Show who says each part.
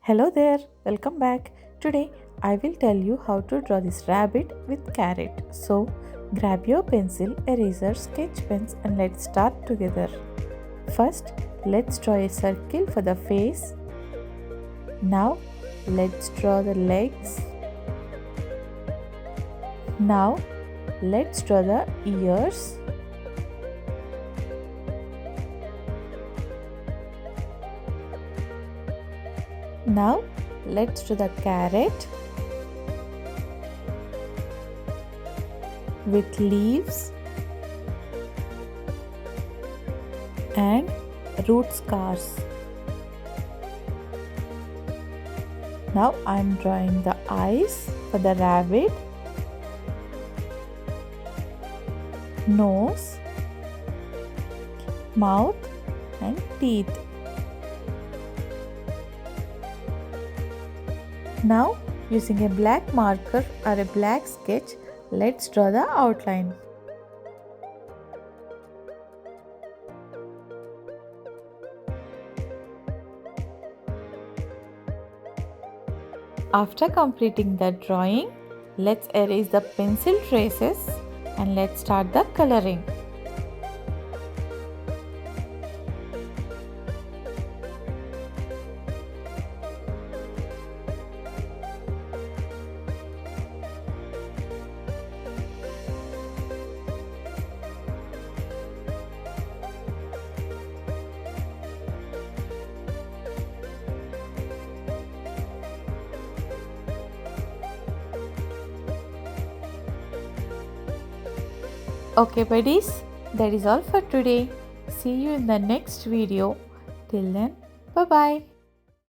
Speaker 1: Hello there, welcome back. Today I will tell you how to draw this rabbit with carrot. So grab your pencil, eraser, sketch pens and let's start together. First, let's draw a circle for the face. Now let's draw the legs. Now let's draw the ears. Now let's do the carrot with leaves and root scars. Now I am drawing the eyes for the rabbit, nose, mouth and teeth. Now, using a black marker or a black sketch, let's draw the outline. After completing the drawing, let's erase the pencil traces and let's start the coloring. Okay buddies, that is all for today. See you in the next video. Till then, bye bye.